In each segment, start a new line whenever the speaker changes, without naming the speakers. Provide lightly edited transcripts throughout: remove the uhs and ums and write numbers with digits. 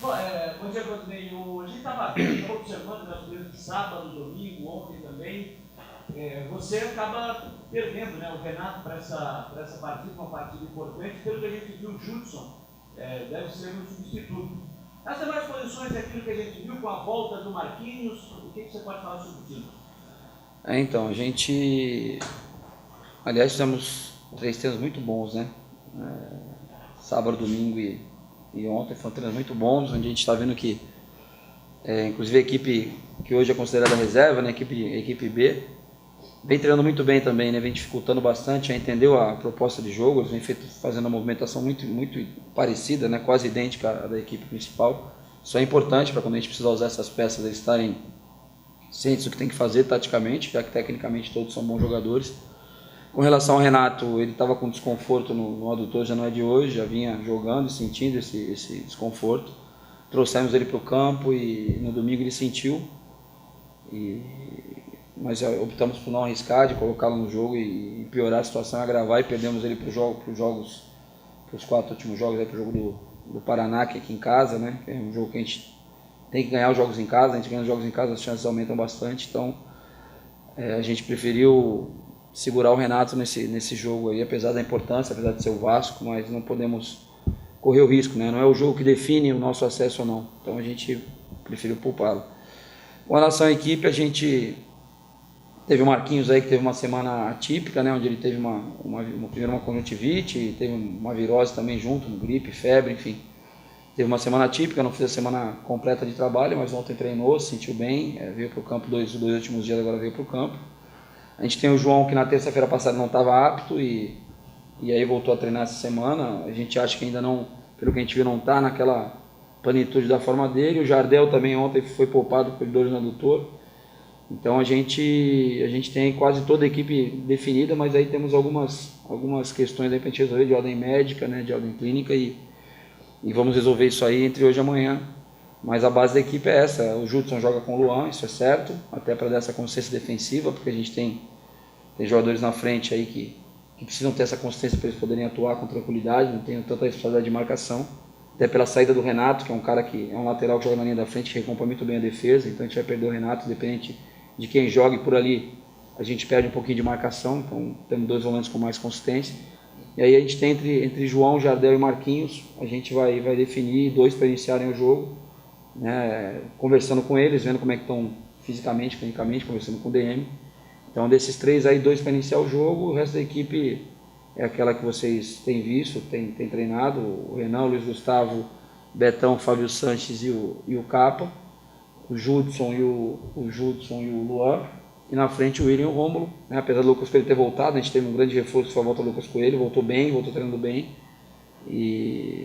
Bom dia, Rodney. A gente estava observando nas coisas de sábado, domingo, ontem também. Você acaba perdendo, né, o Renato para essa partida, uma partida importante. Pelo que a gente viu, o Judson deve ser um substituto. As demais posições, aquilo que a gente viu com a volta do Marquinhos, o que você pode falar sobre isso?
Então, a gente... Aliás, fizemos 3 treinos muito bons, né? Sábado, domingo e ontem foram treinos muito bons, onde a gente está vendo que, inclusive a equipe que hoje é considerada reserva, né, a equipe B, vem treinando muito bem também, né, vem dificultando bastante, já entendeu a proposta de jogo, eles vêm fazendo uma movimentação muito parecida, né, quase idêntica à da equipe principal. Isso é importante para quando a gente precisar usar essas peças, eles estarem cientes do que tem que fazer taticamente, já que tecnicamente todos são bons jogadores. Com relação ao Renato, ele estava com desconforto no adutor, já não é de hoje, já vinha jogando e sentindo esse desconforto. Trouxemos ele para o campo e no domingo ele sentiu, mas optamos por não arriscar, de colocá-lo no jogo e piorar a situação, agravar, e perdemos ele para os 4 últimos jogos, para o jogo do Paraná, que é aqui em casa, né? É um jogo que a gente tem que ganhar os jogos em casa, a gente ganha os jogos em casa, as chances aumentam bastante, então a gente preferiu segurar o Renato nesse jogo aí, apesar da importância, apesar de ser o Vasco, mas não podemos correr o risco, né? Não é o jogo que define o nosso acesso ou não, então a gente preferiu poupá-lo. Com relação à equipe, a gente teve o Marquinhos aí que teve uma semana atípica, né? Onde ele teve primeiro uma conjuntivite, teve uma virose também junto, gripe, febre, enfim. Teve uma semana atípica, não fez a semana completa de trabalho, mas ontem treinou, se sentiu bem, veio para o campo os 2 últimos dias, agora veio para o campo. A gente tem o João, que na terça-feira passada não estava apto e aí voltou a treinar essa semana. A gente acha que ainda não, pelo que a gente viu, não está naquela plenitude da forma dele. O Jardel também ontem foi poupado por dores no adutor. Então a gente tem quase toda a equipe definida, mas aí temos algumas questões aí para a gente resolver de ordem médica, né, de ordem clínica, e vamos resolver isso aí entre hoje e amanhã. Mas a base da equipe é essa. O Judson joga com o Luan, isso é certo, até para dar essa consistência defensiva, porque a gente tem jogadores na frente aí que precisam ter essa consistência para eles poderem atuar com tranquilidade, não tem tanta responsabilidade de marcação. Até pela saída do Renato, que é um cara que é um lateral que joga na linha da frente, que recompõe muito bem a defesa, então a gente vai perder o Renato, independente de quem jogue por ali, a gente perde um pouquinho de marcação, então temos 2 volantes com mais consistência. E aí a gente tem entre João, Jardel e Marquinhos, a gente vai definir 2 para iniciarem o jogo, né, conversando com eles, vendo como é que estão fisicamente, clinicamente, conversando com o DM. Então desses 3 aí, 2 para iniciar o jogo, o resto da equipe é aquela que vocês têm visto, têm treinado, o Renan, o Luiz Gustavo, Betão, Fábio Sanches e o Capa, o Judson e o Luan, e na frente o William e o Rômulo, né? Apesar do Lucas Coelho ter voltado, a gente teve um grande reforço com a volta do Lucas Coelho, voltou bem, voltou treinando bem,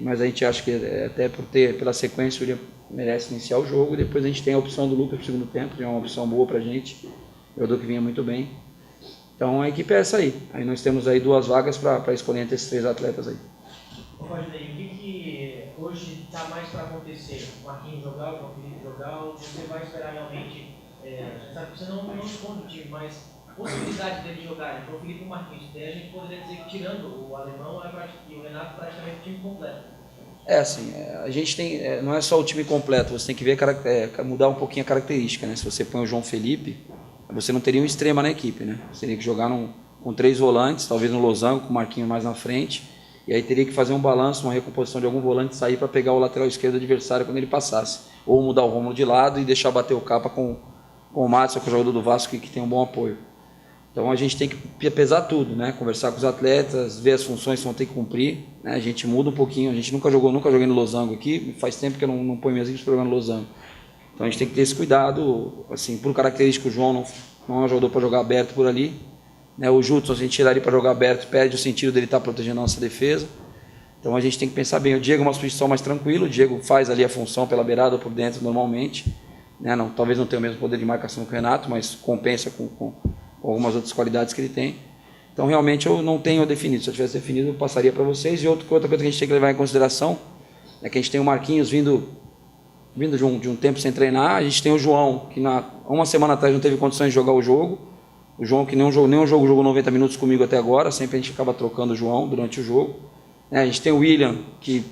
mas a gente acha que até pela sequência o William merece iniciar o jogo, e depois a gente tem a opção do Lucas no segundo tempo, que é uma opção boa pra gente, jogador que vinha muito bem. Então a equipe é essa aí. Aí nós temos aí 2 vagas para escolher entre esses 3 atletas aí.
Rodney, o que hoje está mais para acontecer? O Marquinhos jogar, o Felipe jogar, ou você vai esperar realmente? Você sabe que você não esconde o time, mas a possibilidade dele jogar, então o Felipe e o Marquinhos, daí a gente poderia dizer que tirando o alemão e o Renato, praticamente o time completo.
Assim, a gente tem, não é só o time completo, você tem que ver, mudar um pouquinho a característica, né? Se você põe o João Felipe, você não teria um extrema na equipe, né? Você teria que jogar com 3 volantes, talvez no losango, com o Marquinhos mais na frente, e aí teria que fazer um balanço, uma recomposição de algum volante sair para pegar o lateral esquerdo do adversário quando ele passasse, ou mudar o Rômulo de lado e deixar bater o Capa com o Matson, que é o jogador do Vasco que tem um bom apoio. Então a gente tem que pesar tudo, né? Conversar com os atletas, ver as funções que vão ter que cumprir, né? A gente muda um pouquinho, a gente nunca joguei no losango aqui, faz tempo que eu não ponho minhas equipes para jogar no losango. Então a gente tem que ter esse cuidado, assim, por característica o João não é um jogador para jogar aberto por ali, né? O Judson, se a gente tirar ele para jogar aberto, perde o sentido dele estar protegendo a nossa defesa. Então a gente tem que pensar bem. O Diego é uma substituição mais tranquila, o Diego faz ali a função pela beirada ou por dentro normalmente, né? Talvez não tenha o mesmo poder de marcação que o Renato, mas compensa com algumas outras qualidades que ele tem. Então realmente eu não tenho definido, se eu tivesse definido eu passaria para vocês. E outra coisa que a gente tem que levar em consideração é que a gente tem o Marquinhos vindo de um tempo sem treinar, a gente tem o João, que uma semana atrás não teve condições de jogar o jogo, o João que nenhum jogo jogou 90 minutos comigo até agora, sempre a gente acaba trocando o João durante o jogo. A gente tem o William, que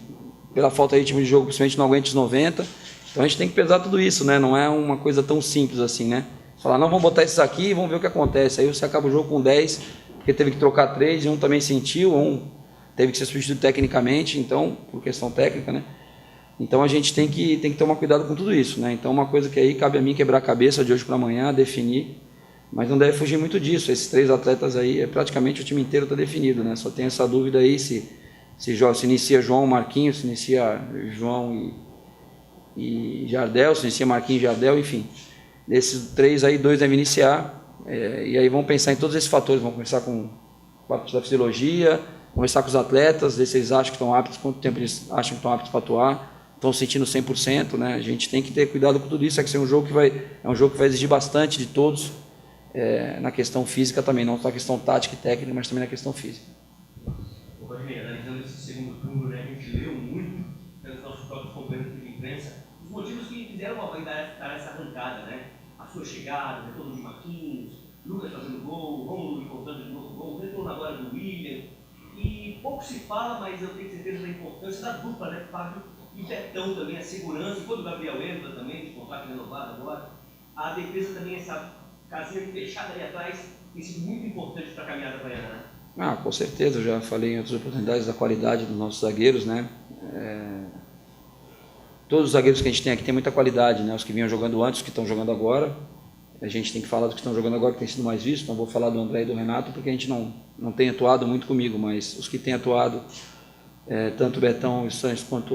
pela falta de ritmo de jogo, principalmente não aguenta os 90. Então a gente tem que pesar tudo isso, né? Não é uma coisa tão simples assim, né? Falar, não, vamos botar esses aqui e vamos ver o que acontece. Aí você acaba o jogo com 10, porque teve que trocar 3, e um também sentiu, um teve que ser substituído tecnicamente, então, por questão técnica, né? Então a gente tem que tomar cuidado com tudo isso, né? Então uma coisa que aí cabe a mim quebrar a cabeça de hoje para amanhã, definir, mas não deve fugir muito disso. Esses 3 atletas aí, praticamente o time inteiro está definido, né? Só tem essa dúvida aí se inicia João, Marquinhos, se inicia João e Jardel, se inicia Marquinhos e Jardel, enfim. Desses 3 aí, 2 devem iniciar, e aí vamos pensar em todos esses fatores, vamos conversar com a parte da fisiologia, conversar com os atletas, ver se eles acham que estão aptos, quanto tempo eles acham que estão aptos para atuar, estão sentindo 100%, né? A gente tem que ter cuidado com tudo isso, é um jogo que vai exigir bastante de todos, na questão física também, não só na questão tática e técnica, mas também na questão física.
Rodrigo, analisando esse segundo turno, né, a gente leu muito pelos nossos próprios companheiros de imprensa os motivos que fizeram a dar essa arrancada, né? A sua chegada, o retorno de Marquinhos, Lucas fazendo gol, Romulo encontrando de novo gol, o retorno agora do William. E pouco se fala, mas eu tenho certeza da importância da dupla, né? Fábio e Betão também, a segurança, quando o Gabriel entra também, de contrato renovado agora, a defesa também, essa casinha fechada ali atrás, tem sido muito importante para a caminhada baiana, né?
Com certeza, eu já falei em outras oportunidades da qualidade dos nossos zagueiros, né? Todos os zagueiros que a gente tem aqui tem muita qualidade, né? Os que vinham jogando antes, os que estão jogando agora. A gente tem que falar dos que estão jogando agora, que tem sido mais visto. Não vou falar do André e do Renato, porque a gente não tem atuado muito comigo, mas os que têm atuado, tanto o Betão e o Sanches quanto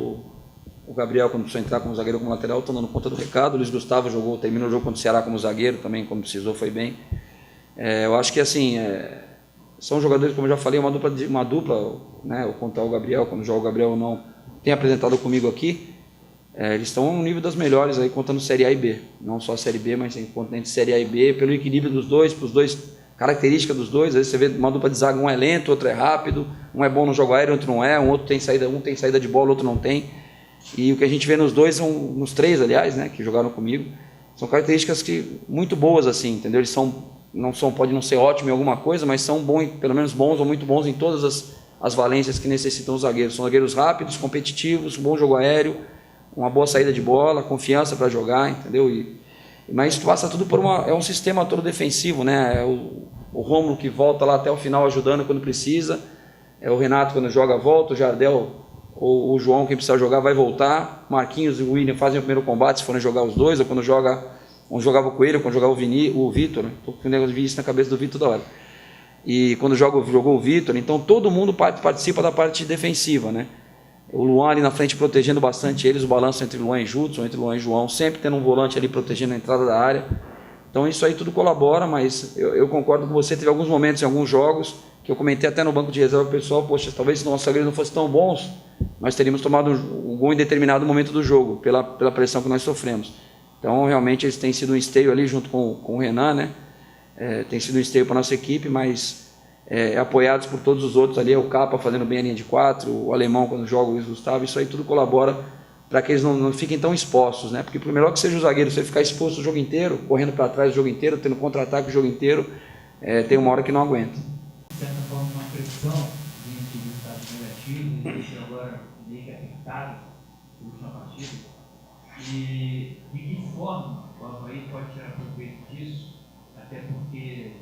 o Gabriel, quando precisou entrar como zagueiro como lateral, estão dando conta do recado. O Luiz Gustavo terminou o jogo contra o Ceará como zagueiro também, quando precisou, foi bem. Eu acho que assim, são jogadores, como eu já falei, uma dupla, né? O contar o Gabriel, quando joga o Gabriel ou não, tem apresentado comigo aqui. Eles estão no nível das melhores aí, contando Série A e B, não só Série B, mas entre Série A e B, pelo equilíbrio dos dois, característica dos dois. Às vezes você vê uma dupla de zaga, um é lento, outro é rápido, um é bom no jogo aéreo, outro não é, um tem saída de bola, outro não tem. E o que a gente vê nos dois, nos 3, aliás, né, que jogaram comigo, são características muito boas, assim, entendeu? Eles podem não ser ótimos em alguma coisa, mas são bons, pelo menos bons ou muito bons em todas as valências que necessitam os zagueiros. São zagueiros rápidos, competitivos, bom jogo aéreo, uma boa saída de bola, confiança para jogar, entendeu? Mas isso passa tudo por um sistema todo defensivo, né? O Romulo que volta lá até o final ajudando quando precisa, o Renato quando joga volta, o Jardel ou o João, quem precisar jogar, vai voltar, Marquinhos e o William fazem o primeiro combate se forem jogar os dois, ou quando jogava o Coelho, quando jogava o Vitor, né? Estou com o negócio de isso na cabeça do Vitor toda hora. E quando jogou o Vitor, então todo mundo participa da parte defensiva, né? O Luan ali na frente protegendo bastante eles, o balanço entre Luan e Judson, entre Luan e João, sempre tendo um volante ali protegendo a entrada da área. Então isso aí tudo colabora, mas eu concordo com você, teve alguns momentos em alguns jogos, que eu comentei até no banco de reserva pessoal, poxa, talvez se nossos zagueiros não fossem tão bons, nós teríamos tomado um gol em determinado momento do jogo, pela pressão que nós sofremos. Então realmente eles têm sido um esteio ali junto com o Renan, né? Tem sido um esteio para a nossa equipe, mas apoiados por todos os outros ali, o Capa fazendo bem a linha de 4, o Alemão quando joga, o Luiz Gustavo, isso aí tudo colabora para que eles não fiquem tão expostos, né? Porque por melhor que seja o zagueiro, se ele ficar exposto o jogo inteiro, correndo para trás o jogo inteiro, tendo contra-ataque o jogo inteiro, tem uma hora que não aguenta.
De certa forma, uma pressão diante do estado negativo, e isso agora meio que afetado na última partida. E de que forma o Avaí pode tirar proveito disso, até porque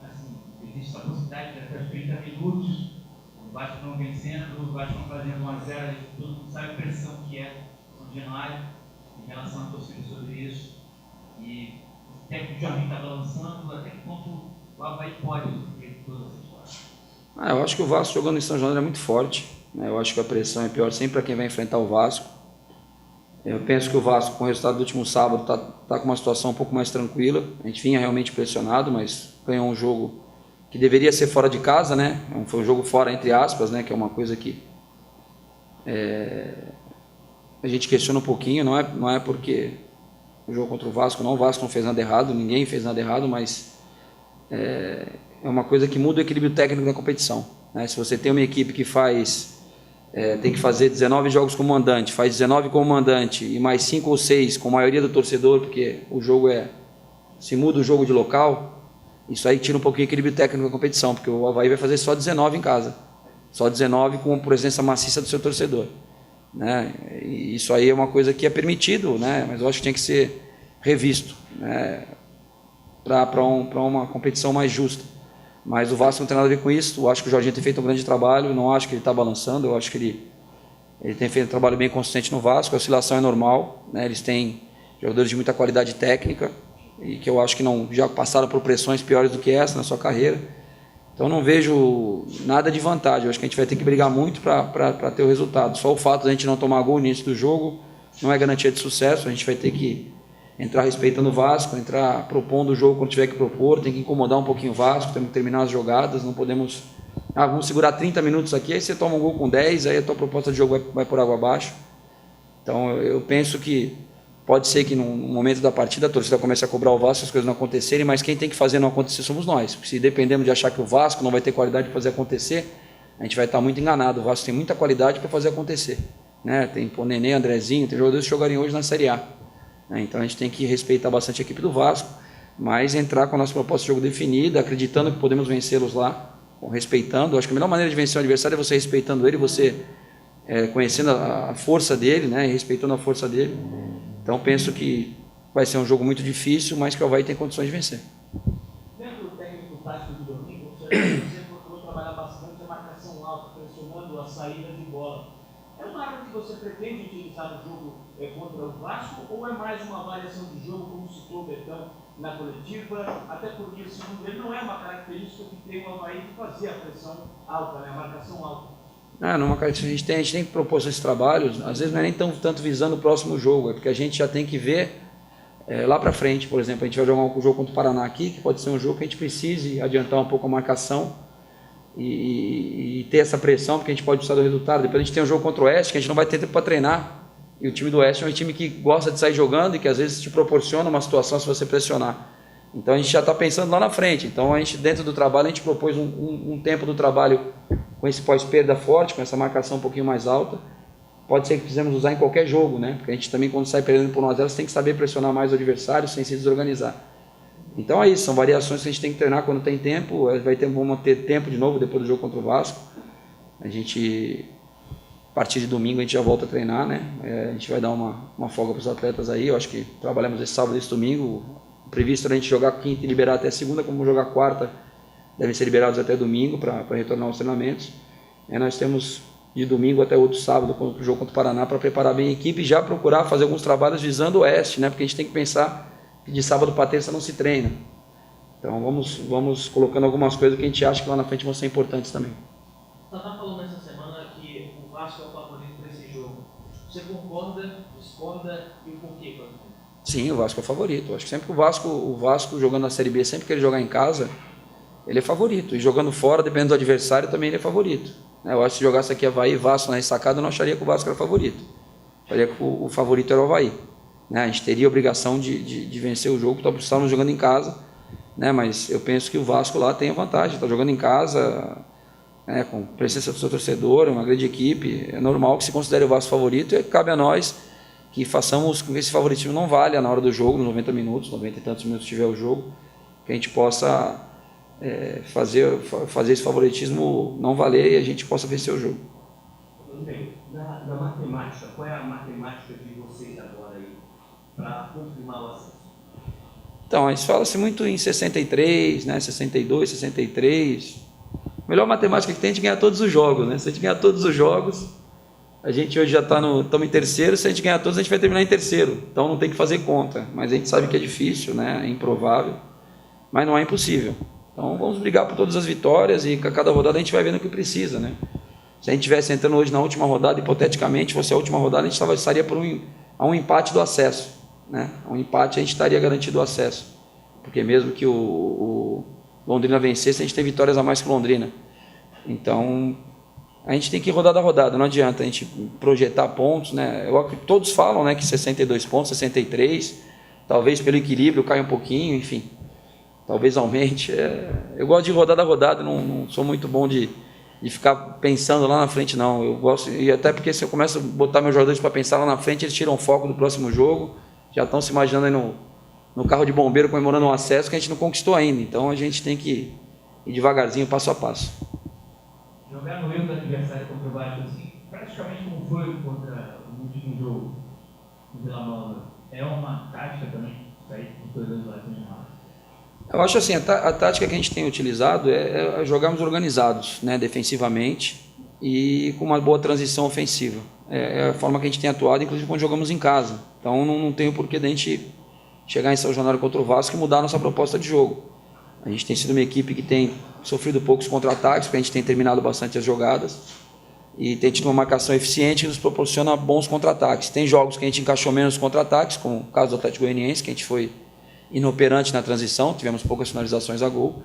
assim, existe a possibilidade de até os 30 minutos, o Vasco não vencendo, o Vasco não fazendo 1 a 0, todo mundo sabe a pressão que é no Januário em relação à torcida sobre isso. E o técnico já está balançando, até que ponto o Avaí pode sofrer toda essa história.
Eu acho que o Vasco jogando em São Januário é muito forte, né? Eu acho que a pressão é pior sempre para quem vai enfrentar o Vasco. Eu penso que o Vasco, com o resultado do último sábado, tá com uma situação um pouco mais tranquila. A gente vinha realmente pressionado, mas ganhou um jogo que deveria ser fora de casa, né? Foi um jogo fora, entre aspas, né? Que é uma coisa que a gente questiona um pouquinho. Não é porque o jogo contra o Vasco não fez nada errado, ninguém fez nada errado, mas é uma coisa que muda o equilíbrio técnico da competição, né? Se você tem uma equipe que tem que fazer 19 jogos como mandante, faz 19 como mandante e mais 5 ou 6 com a maioria do torcedor, porque o jogo se muda o jogo de local, isso aí tira um pouquinho o equilíbrio técnico da competição, porque o Avaí vai fazer só 19 em casa, só 19 com a presença maciça do seu torcedor. né? E isso aí é uma coisa que é permitido, né? Mas eu acho que tinha que ser revisto, né? Para uma competição mais justa. Mas o Vasco não tem nada a ver com isso. Eu acho que o Jorginho tem feito um grande trabalho, não acho que ele está balançando, eu acho que ele tem feito um trabalho bem consistente no Vasco, a oscilação é normal, né? Eles têm jogadores de muita qualidade técnica e que eu acho que não já passaram por pressões piores do que essa na sua carreira. Então não vejo nada de vantagem, eu acho que a gente vai ter que brigar muito para ter o resultado. Só o fato de a gente não tomar gol no início do jogo não é garantia de sucesso, a gente vai ter que entrar respeitando o Vasco, entrar propondo o jogo quando tiver que propor, tem que incomodar um pouquinho o Vasco, temos que terminar as jogadas, não podemos... vamos segurar 30 minutos aqui, aí você toma um gol com 10, aí a tua proposta de jogo vai por água abaixo. Então eu penso que pode ser que no momento da partida a torcida comece a cobrar o Vasco, as coisas não acontecerem, mas quem tem que fazer não acontecer somos nós. Se dependemos de achar que o Vasco não vai ter qualidade para fazer acontecer, a gente vai estar muito enganado. O Vasco tem muita qualidade para fazer acontecer, né? Tem o Nenê, Andrezinho, tem jogadores que jogariam hoje na Série A, né? Então a gente tem que respeitar bastante a equipe do Vasco, mas entrar com a nossa proposta de jogo definida, acreditando que podemos vencê-los lá, respeitando. Acho que a melhor maneira de vencer o adversário é você respeitando ele, você conhecendo a força dele, né, e respeitando a força dele. Então penso que vai ser um jogo muito difícil, mas que o Avaí tem condições de vencer.
Dentro do técnico tático de domingo, você procurou trabalhar bastante a marcação alta, pressionando a saída de bola. É uma arma que você pretende utilizar no jogo contra o Vasco, ou é mais uma variação de jogo, como citou o Betão na coletiva, até porque, segundo ele, não é uma característica que tem o Avaí de fazer a pressão alta, né, a marcação alta?
Numa característica, a gente tem que propor esses trabalhos, às vezes não é nem tanto visando o próximo jogo, é porque a gente já tem que ver lá para frente. Por exemplo, a gente vai jogar um jogo contra o Paraná aqui, que pode ser um jogo que a gente precise adiantar um pouco a marcação e ter essa pressão, porque a gente pode precisar do resultado. Depois a gente tem um jogo contra o Oeste, que a gente não vai ter tempo para treinar, e o time do Oeste é um time que gosta de sair jogando e que às vezes te proporciona uma situação se você pressionar. Então a gente já está pensando lá na frente. Então a gente, dentro do trabalho, a gente propôs um tempo do trabalho com esse pós-perda forte, com essa marcação um pouquinho mais alta. Pode ser que precisamos usar em qualquer jogo, né? Porque a gente também, quando sai perdendo por 1-0, tem que saber pressionar mais o adversário sem se desorganizar. Então é isso, são variações que a gente tem que treinar quando tem tempo. Vamos ter tempo de novo depois do jogo contra o Vasco. A partir de domingo a gente já volta a treinar, né? A gente vai dar uma folga para os atletas aí. Eu acho que trabalhamos esse sábado e esse domingo. O previsto era a gente jogar quinta e liberar até segunda, como jogar quarta, devem ser liberados até domingo para retornar aos treinamentos. Nós temos de domingo até outro sábado, o jogo contra o Paraná, para preparar bem a equipe e já procurar fazer alguns trabalhos visando o Oeste, né? Porque a gente tem que pensar que de sábado para terça não se treina. Então vamos colocando algumas coisas que a gente acha que lá na frente vão ser importantes também.
Você está falando essa semana que o Vasco é o favorito para esse jogo. Você concorda, discorda e o porquê, por exemplo?
Sim, o Vasco é o favorito. Eu acho que sempre que o Vasco jogando na Série B, sempre que ele jogar em casa, ele é favorito. E jogando fora, dependendo do adversário, também ele é favorito. Eu acho que se jogasse aqui Avaí e Vasco na ressacada, eu não acharia que o Vasco era favorito. Eu acharia que o favorito era o Avaí. A gente teria a obrigação de vencer o jogo, então estávamos jogando em casa, né? Mas eu penso que o Vasco lá tem a vantagem, está jogando em casa, com presença do seu torcedor, uma grande equipe. É normal que se considere o Vasco favorito e cabe a nós que façamos com que esse favoritismo não valha na hora do jogo, nos 90 minutos, 90 e tantos minutos tiver o jogo, que a gente possa fazer esse favoritismo não valer e a gente possa vencer o jogo.
Tudo bem. Na matemática, qual é a matemática de vocês agora aí para confirmar o acesso?
Então, fala-se muito em 63, né, 62, 63. A melhor matemática que tem é a gente ganhar todos os jogos, né? Se a gente ganhar todos os jogos, a gente hoje já estamos em terceiro, se a gente ganhar todos, a gente vai terminar em terceiro. Então não tem que fazer conta, mas a gente sabe que é difícil, né? É improvável, mas não é impossível. Então vamos brigar por todas as vitórias e a cada rodada a gente vai vendo o que precisa, né? Se a gente estivesse entrando hoje na última rodada, hipoteticamente, fosse a última rodada, a gente estaria a um empate do acesso, né? A um empate a gente estaria garantido o acesso, porque mesmo que o Londrina vencesse, a gente tem vitórias a mais que o Londrina. Então a gente tem que ir rodada a rodada, não adianta a gente projetar pontos, né? Todos falam, né, que 62 pontos, 63, talvez pelo equilíbrio caia um pouquinho, enfim, talvez aumente. Eu gosto de rodada a rodada, não sou muito bom de ficar pensando lá na frente, não. Eu gosto, e até porque se eu começo a botar meus jogadores para pensar lá na frente, eles tiram o foco do próximo jogo, já estão se imaginando aí no carro de bombeiro comemorando um acesso que a gente não conquistou ainda. Então a gente tem que ir devagarzinho, passo a passo.
Jogar no erro do adversário contra o Vasco, assim, para praticamente como foi contra o último jogo do Vila Nova, é uma tática também para ir com os dois lados de mal?
Eu acho assim, a tática que a gente tem utilizado é jogarmos organizados, né, defensivamente e com uma boa transição ofensiva. É a forma que a gente tem atuado, inclusive quando jogamos em casa. Então não tem o porquê da gente chegar em São Januário contra o Vasco e mudar a nossa proposta de jogo. A gente tem sido uma equipe que tem sofrido poucos contra-ataques, porque a gente tem terminado bastante as jogadas e tem tido uma marcação eficiente que nos proporciona bons contra-ataques. Tem jogos que a gente encaixou menos contra-ataques, como o caso do Atlético Goianiense, que a gente foi inoperante na transição, tivemos poucas finalizações a gol.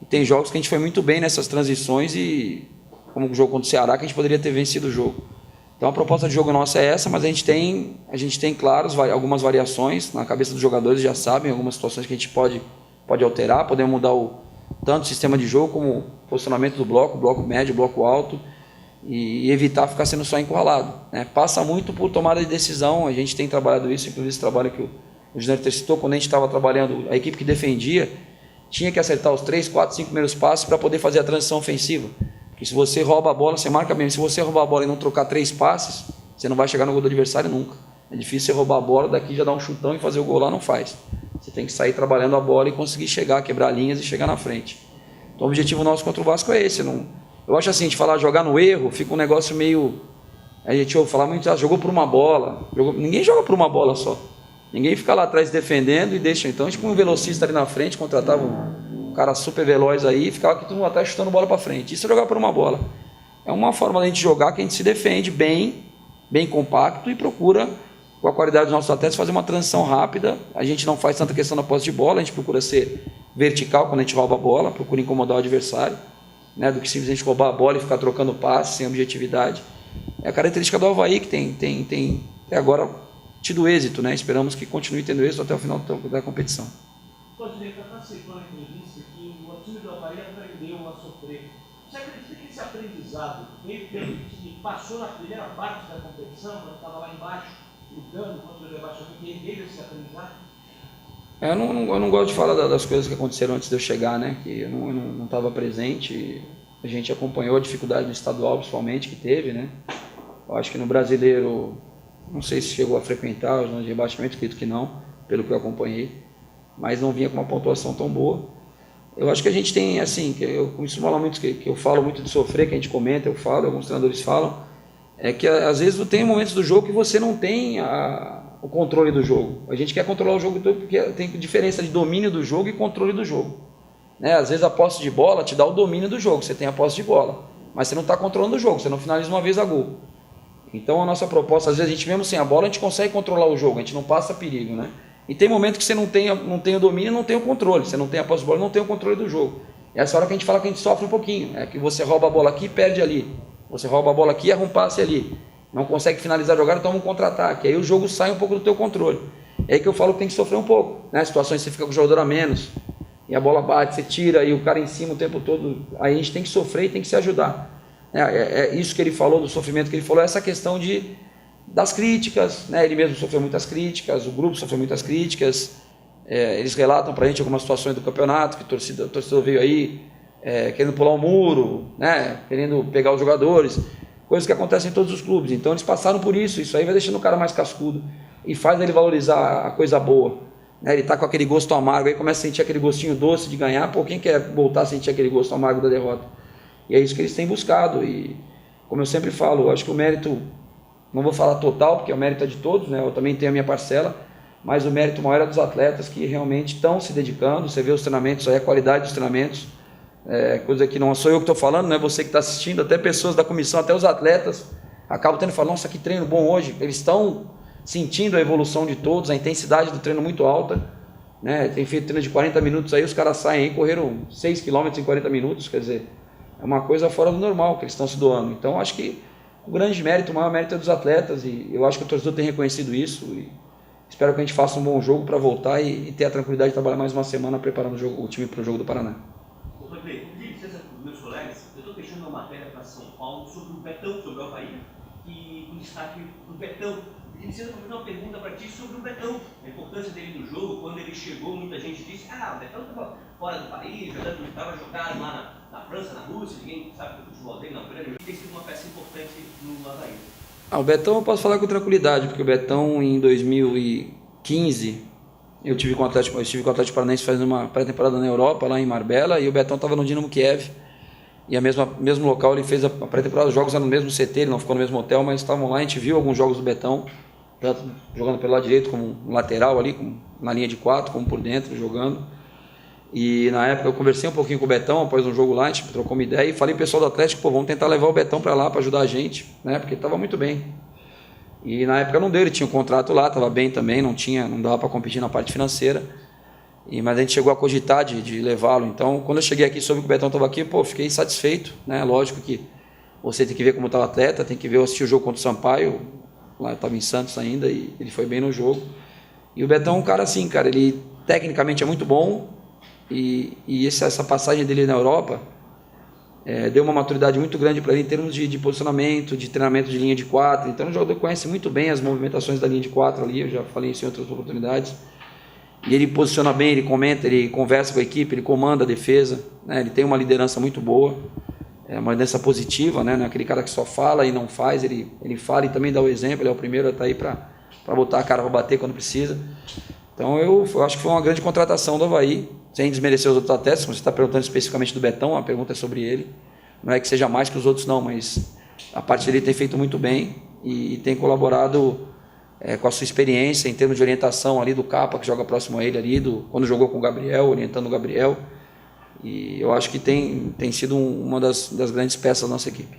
E tem jogos que a gente foi muito bem nessas transições e, como o jogo contra o Ceará, que a gente poderia ter vencido o jogo. Então a proposta de jogo nossa é essa, mas a gente tem claro, algumas variações, na cabeça dos jogadores já sabem, algumas situações que a gente pode alterar, podemos mudar tanto o sistema de jogo como o posicionamento do bloco médio, bloco alto, e evitar ficar sendo só encurralado, né? Passa muito por tomada de decisão, a gente tem trabalhado isso, inclusive esse trabalho que o Júnior citou, quando a gente estava trabalhando, a equipe que defendia tinha que acertar os 3, 4, 5 primeiros passos para poder fazer a transição ofensiva. Porque se você rouba a bola, você marca mesmo. Se você roubar a bola e não trocar 3 passes, você não vai chegar no gol do adversário nunca. É difícil você roubar a bola, daqui já dar um chutão e fazer o gol lá, não faz. Você tem que sair trabalhando a bola e conseguir chegar, quebrar linhas e chegar na frente. Então o objetivo nosso contra o Vasco é esse. Eu acho assim, a gente falar jogar no erro, fica um negócio meio... A gente ouve falar muito, jogou por uma bola. Ninguém joga por uma bola só. Ninguém fica lá atrás defendendo e deixa. Então a gente põe um velocista ali na frente, contratava um cara super veloz aí e ficava aqui todo mundo atrás chutando bola para frente. Isso é jogar por uma bola. É uma forma da gente jogar que a gente se defende bem compacto e procura, com a qualidade dos nossos atletas, fazer uma transição rápida. A gente não faz tanta questão da posse de bola, a gente procura ser vertical quando a gente rouba a bola, procura incomodar o adversário, né, do que simplesmente roubar a bola e ficar trocando passe sem objetividade. É a característica do Avaí que tem até agora tido êxito, né? Esperamos que continue tendo êxito até o final da competição.
Claudinei, está participando da entrevista que o time do Avaí aprendeu a sofrer. Você acredita que esse aprendizado veio pelo que passou na primeira parte da competição, quando estava lá embaixo, lutando contra o rebaixamento, e veio esse aprendizado?
Eu não gosto de falar das coisas que aconteceram antes de eu chegar, né? Que eu não estava presente. A gente acompanhou a dificuldade no estadual, principalmente, que teve, né? Eu acho que no brasileiro, não sei se chegou a frequentar os anos de rebaixamento, acredito que não, pelo que eu acompanhei, mas não vinha com uma pontuação tão boa. Eu acho que a gente tem, assim, que eu costumo falar muito, que eu falo muito de sofrer, que a gente comenta, eu falo, alguns treinadores falam, é que às vezes tem momentos do jogo que você não tem o controle do jogo. A gente quer controlar o jogo todo porque tem diferença de domínio do jogo e controle do jogo, né? Às vezes a posse de bola te dá o domínio do jogo, você tem a posse de bola, mas você não está controlando o jogo, você não finaliza uma vez a gol. Então a nossa proposta, às vezes a gente mesmo sem a bola, a gente consegue controlar o jogo, a gente não passa perigo, né? E tem momentos que você não tem o domínio, não tem o controle, você não tem a posse de bola, não tem o controle do jogo. E essa hora que a gente fala que a gente sofre um pouquinho, é que você rouba a bola aqui e perde ali, você rouba a bola aqui e erra um passe ali, não consegue finalizar a jogada, toma um contra-ataque, aí o jogo sai um pouco do teu controle. É aí que eu falo que tem que sofrer um pouco, né? Situações que você fica com o jogador a menos, e a bola bate, você tira, e o cara em cima o tempo todo, aí a gente tem que sofrer e tem que se ajudar. É isso que ele falou, do sofrimento que ele falou, essa questão das críticas, né? Ele mesmo sofreu muitas críticas, o grupo sofreu muitas críticas, eles relatam para a gente algumas situações do campeonato, que o torcedor veio aí querendo pular o muro, né? Querendo pegar os jogadores, coisas que acontecem em todos os clubes. Então eles passaram por isso aí vai deixando o cara mais cascudo e faz ele valorizar a coisa boa, né? Ele está com aquele gosto amargo, aí começa a sentir aquele gostinho doce de ganhar. Pô, quem quer voltar a sentir aquele gosto amargo da derrota? E é isso que eles têm buscado. E como eu sempre falo, eu acho que o mérito, não vou falar total, porque o mérito é de todos, né? Eu também tenho a minha parcela, mas o mérito maior é dos atletas que realmente estão se dedicando. Você vê os treinamentos, aí a qualidade dos treinamentos, coisa que não sou eu que estou falando, não é você que está assistindo, até pessoas da comissão, até os atletas acabam tendo que falar, nossa, que treino bom hoje. Eles estão sentindo a evolução de todos, a intensidade do treino muito alta, né? Tem feito treino de 40 minutos aí, os caras saem aí, correram 6 km em 40 minutos, quer dizer, é uma coisa fora do normal que eles estão se doando. Então acho que o grande mérito, o maior mérito é dos atletas, e eu acho que o torcedor tem reconhecido isso, e espero que a gente faça um bom jogo para voltar e ter a tranquilidade de trabalhar mais uma semana preparando o time para o jogo do Paraná.
Inclusive, licença para os meus colegas, eu estou fechando uma matéria para São Paulo sobre o Betão, sobre o Avaí, e o destaque do Betão, E Vicente, vou fazer uma pergunta para ti sobre o Betão, a importância dele no jogo. Quando ele chegou, muita gente disse: o Betão estava fora do país, estava jogado lá na França, na Rússia, ninguém sabe do futebol dele na Ucrânia. E tem sido uma peça importante no Avaí.
O Betão eu posso falar com tranquilidade, porque o Betão em 2015 eu estive com o Atlético Paranaense fazendo uma pré-temporada na Europa, lá em Marbella, e o Betão estava no Dinamo Kiev. E mesmo local ele fez a pré-temporada, os jogos eram no mesmo CT, ele não ficou no mesmo hotel, mas estavam lá, a gente viu alguns jogos do Betão, tanto jogando pelo lado direito como lateral ali, na linha de 4, como por dentro, jogando. E na época eu conversei um pouquinho com o Betão, após um jogo lá, a gente trocou uma ideia e falei pro pessoal do Atlético, vamos tentar levar o Betão para lá para ajudar a gente, né, porque ele estava muito bem. E na época não deu, ele tinha um contrato lá, estava bem também, não dava para competir na parte financeira. Mas a gente chegou a cogitar de levá-lo. Então, quando eu cheguei aqui, soube que o Betão estava aqui, fiquei satisfeito, né? Lógico que você tem que ver como está o atleta, tem que ver, eu assisti o jogo contra o Sampaio, lá eu estava em Santos ainda, e ele foi bem no jogo. E o Betão é um cara assim, cara, ele tecnicamente é muito bom, e essa passagem dele na Europa deu uma maturidade muito grande para ele em termos de posicionamento, de treinamento de linha de 4. Então o jogador conhece muito bem as movimentações da linha de 4 ali, eu já falei isso em outras oportunidades. E ele posiciona bem, ele comenta, ele conversa com a equipe, ele comanda a defesa, né? Ele tem uma liderança muito boa, uma liderança positiva, né? Não é aquele cara que só fala e não faz, ele fala e também dá o exemplo, ele é o primeiro a estar aí para botar a cara para bater quando precisa. Então eu acho que foi uma grande contratação do Avaí, sem desmerecer os outros atletas. Você está perguntando especificamente do Betão, a pergunta é sobre ele, não é que seja mais que os outros não, mas a parte dele tem feito muito bem e tem colaborado com a sua experiência em termos de orientação ali do Capa, que joga próximo a ele ali, quando jogou com o Gabriel, orientando o Gabriel, e eu acho que tem sido uma das grandes peças da nossa equipe.